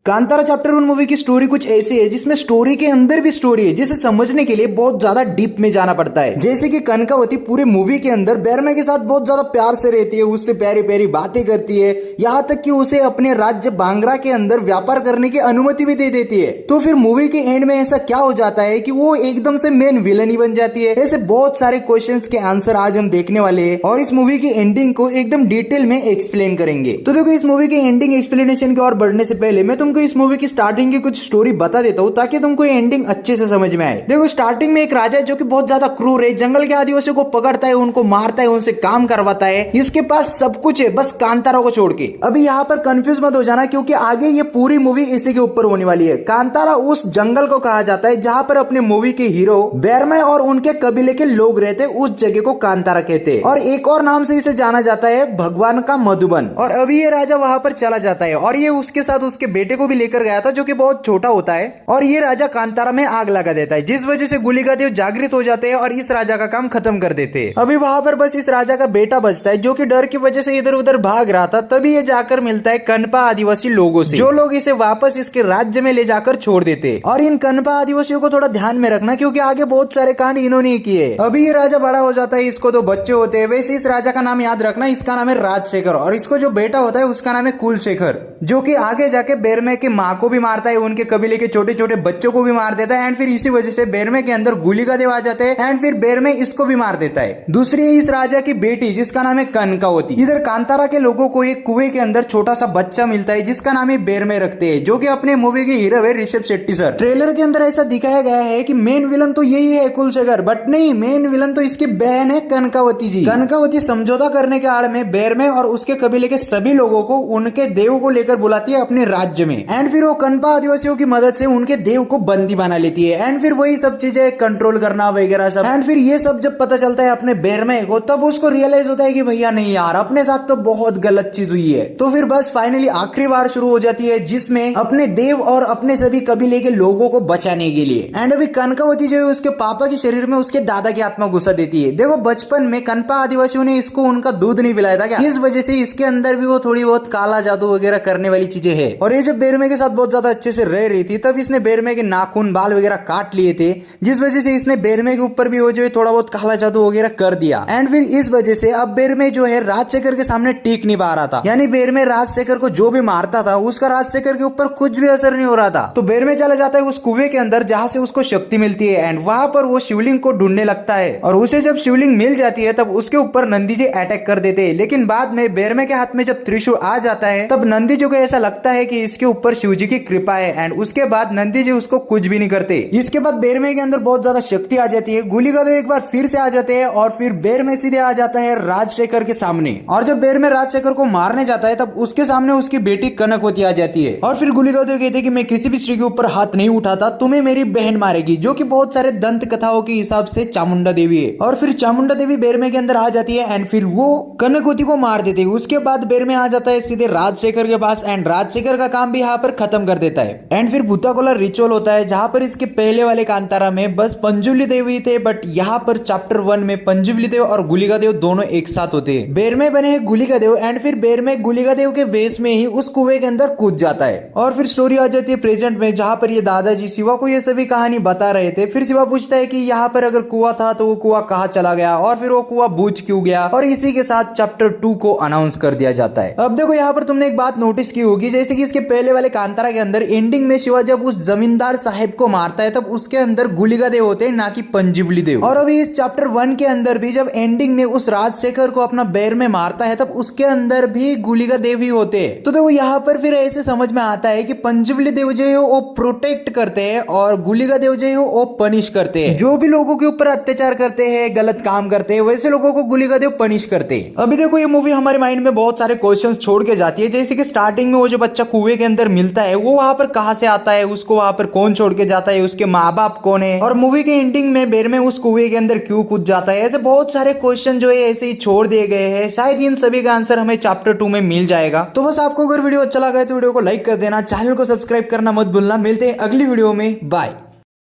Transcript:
Kantara chapter 1 movie की story कुछ ऐसी है जिसमें स्टोरी के अंदर भी स्टोरी है, जिसे समझने के लिए बहुत ज्यादा डीप में जाना पड़ता है। जैसे कि कनकावती पूरे मूवी के अंदर बैरमे के साथ बहुत ज्यादा प्यार से रहती है, उससे प्यारी प्यारी बातें करती है, यहाँ तक कि उसे अपने राज्य बांग्रा के अंदर व्यापार करने की अनुमति भी दे देती है। तो फिर मूवी के एंड में ऐसा क्या हो जाता है कि वो एकदम से मेन विलन ही बन जाती है। ऐसे बहुत सारे क्वेश्चन के आंसर आज हम देखने वाले हैं और इस मूवी की एंडिंग को एकदम डिटेल में एक्सप्लेन करेंगे। तो देखो, इस मूवी की एंडिंग एक्सप्लेनेशन की ओर बढ़ने से पहले मैं तुमको इस मूवी की स्टार्टिंग की कुछ स्टोरी बता देता हूँ ताकि तुमको ये एंडिंग अच्छे से समझ में आए। देखो, स्टार्टिंग में एक राजा है जो कि बहुत ज्यादा क्रूर है, जंगल के आदिवासियों को पकड़ता है, उनको मारता है, उनसे काम करवाता है। इसके पास सब कुछ है, बस कांतारा को छोड़ के। अभी यहाँ पर कंफ्यूज मत हो जाना, क्योंकि आगे ये पूरी मूवी इसी के ऊपर होने वाली है। कांतारा उस जंगल को कहा जाता है जहाँ पर अपने मूवी के हीरो बैरमे और उनके कबीले के लोग रहते हैं, उस जगह को कांतारा कहते हैं। और एक और नाम से इसे जाना जाता है भगवान का मधुबन। और अभी ये राजा वहां पर चला जाता है और ये उसके साथ उसके बेटे को भी लेकर गया था जो कि बहुत छोटा होता है। और ये राजा कांतारा में आग लगा देता है, जिस वजह से गुलिका देव जागृत हो जाते हैं और इस राजा का काम खत्म कर देते हैं। अभी वहां पर बस इस राजा का बेटा बचता है जो कि डर की वजह से इधर उधर भाग रहा था। तभी ये जाकर मिलता है कनपा आदिवासी लोगों से, जो लोग इसे वापस इसके राज्य में ले जाकर छोड़ देते। और इन कनपा आदिवासियों को थोड़ा ध्यान में रखना, क्योंकि आगे बहुत सारे कांड इन्होंने ही किए। अभी ये राजा बड़ा हो जाता है, इसको तो बच्चे होते हैं। वैसे इस राजा का नाम याद रखना, इसका नाम है राजशेखर और इसको जो बेटा होता है उसका नाम है कुलशेखर, जो कि आगे जाके बैरमे की माँ को भी मारता है, उनके कबीले के छोटे छोटे बच्चों को भी मार देता है। एंड फिर इसी वजह से बैरमे के अंदर गुलिका देव आ जाते हैं एंड फिर बैरमे इसको भी मार देता है। दूसरी है इस राजा की बेटी जिसका नाम है कनकावती। इधर कांतारा के लोगों को एक कुएं के अंदर छोटा सा बच्चा मिलता है जिसका नाम है बैरमे रखते हैं, जो कि अपने मूवी के हीरो है ऋषभ शेट्टी सर। ट्रेलर के अंदर ऐसा दिखाया गया है कि मेन विलन तो यही है कुलशेखर, बट नहीं, मेन विलन तो इसकी बहन है कनकावती जी। कनकावती समझौता करने के आड़ में बैरमे और उसके कबीले के सभी लोगों को उनके देव को लेकर बुलाती है अपने राज्य में। एंड फिर वो कनपा आदिवासियों की मदद से उनके देव को बंदी बना लेती है एंड फिर वही सब चीजें कंट्रोल करना वगैरह सब। एंड फिर ये सब जब पता चलता है अपने बैरमे को, तब उसको रियलाइज होता है कि भैया नहीं यार, अपने साथ तो बहुत गलत चीज हुई है। तो फिर बस फाइनली आखिरी बार शुरू हो जाती है जिसमें अपने देव और अपने सभी कबीले के लोगों को बचाने के लिए। एंड अभी कनकावती जो है उसके पापा के शरीर में उसके दादा की आत्मा घुसा देती है। देखो, बचपन में कनपा आदिवासियों ने इसको उनका दूध नहीं पिलाया था क्या, इस वजह से इसके अंदर भी वो थोड़ी बहुत काला जादू वगैरह करने वाली चीजें है। और ये जब बैरमे के साथ बहुत ज्यादा अच्छे से रह रही थी, तब इसने बैरमे के नाखून बाल वगैरह काट लिए थे, जिस वजह से इसने बैरमे के ऊपर भी वो जो है थोड़ा बहुत काला जादू वगैरह कर दिया। एंड फिर इस वजह से अब बैरमे जो है राजशेखर के सामने टिक नहीं पा रहा था, यानी बैरमे राजशेखर को जो भी मारता था उसका राजशेखर के ऊपर कुछ भी असर नहीं हो रहा था। तो बैरमे चला जाता है उस कुएं के अंदर जहां से उसको शक्ति मिलती है एंड वहां पर वो शिवलिंग को ढूंढने लगता है। और उसे जब शिवलिंग मिल जाती है तब उसके ऊपर नंदी जी अटैक कर देते हैं, लेकिन बाद में बैरमे के हाथ में जब त्रिशूल आ जाता है तब नंदी जी को ऐसा लगता है कि इसके ऊपर शिव जी की कृपा है एंड उसके बाद नंदी जी उसको कुछ भी नहीं करते। इसके बाद बैरमे के अंदर बहुत ज्यादा शक्ति आ जाती है, गुलिका देव एक बार फिर से आ जाते हैं और फिर बैरमे सीधे आ जाता है राजशेखर के सामने। और जब बैरमे राजशेखर को मारने जाता है तब उसके सामने उसकी बेटी कनकवती आ जाती है और फिर गुलिका देव कहते हैं कि मैं किसी भी स्त्री के ऊपर हाथ नहीं उठाता, तुम्हें मेरी बहन मारेगी, जो कि बहुत सारे दंत कथाओं के हिसाब से चामुंडा देवी है। और फिर चामुंडा देवी बैरमे के अंदर आ जाती है एंड फिर वो कनकवती को मार देते है। उसके बाद बैरमे आ जाता है सीधे राजशेखर के पास एंड राजशेखर का काम भी यहाँ पर खत्म कर देता है। एंड फिर भूताकोला रिचुअल होता है जहां पर इसके पहले वाले कांतारा में बस पंजुली देवी थे, बट यहाँ पर चैप्टर 1 में पंजुली देव और गुलिका देव दोनों एक साथ होते हैं। बैरमे बने हैं गुलिका देव एंड फिर बैरमे गुलिका देव के वेश में ही उस कुएं के अंदर कूद जाता है। और फिर स्टोरी आ जाती है प्रेजेंट में, जहां पर ये दादाजी शिवा को ये सभी कहानी बता रहे थे। फिर शिवा पूछता है कि यहाँ पर अगर कुआं था तो वो कुआं कहाँ चला गया और फिर वो कुआं बूझ क्यों गया, और इसी के साथ चैप्टर 2 को अनाउंस कर दिया जाता है। अब देखो, यहाँ पर तुमने एक बात नोटिस की होगी, जैसे कि इसके पहले वाले कांतारा के अंदर एंडिंग में शिवा जब उस जमींदार साहब को मारता है तब उसके अंदर गुलिका देव होते हैं, ना कि पंजीवली देव। और अभी इस चैप्टर 1 के अंदर भी जब एंडिंग में उस राजशेखर को अपना बैरमे मारता है तब उसके अंदर भी गुलिका देव ही होते हैं। तो देखो, यहाँ पर फिर ऐसे समझ में आता है कि पंजीवली देव जो है वो प्रोटेक्ट करते हैं और गुलिका देव जो है वो पनिश करते हैं। जो भी लोगों के ऊपर अत्याचार करते हैं, गलत काम करते हैं, वैसे लोगों को गुलिका देव पनिश करते हैं। अभी देखो, ये मूवी हमारे माइंड में बहुत सारे क्वेश्चंस छोड़ के जाती है, जैसे कि स्टार्टिंग में वो जो बच्चा कुएं के अंदर मिलता है वो वहां पर कहां से आता है, उसको वहां पर कौन छोड़ के जाता है, उसके माँ बाप कौन है, और मूवी के एंडिंग में बैरमे उस कुएं के अंदर क्यों कूद जाता है। ऐसे बहुत सारे क्वेश्चन जो है ऐसे ही छोड़ दिए गए हैं। शायद इन सभी का आंसर हमें चैप्टर 2 में मिल जाएगा। तो बस आपको अगर वीडियो अच्छा लगा है तो वीडियो को लाइक कर देना, चैनल को सब्सक्राइब करना मत भूलना। मिलते हैं अगली वीडियो में, बाय।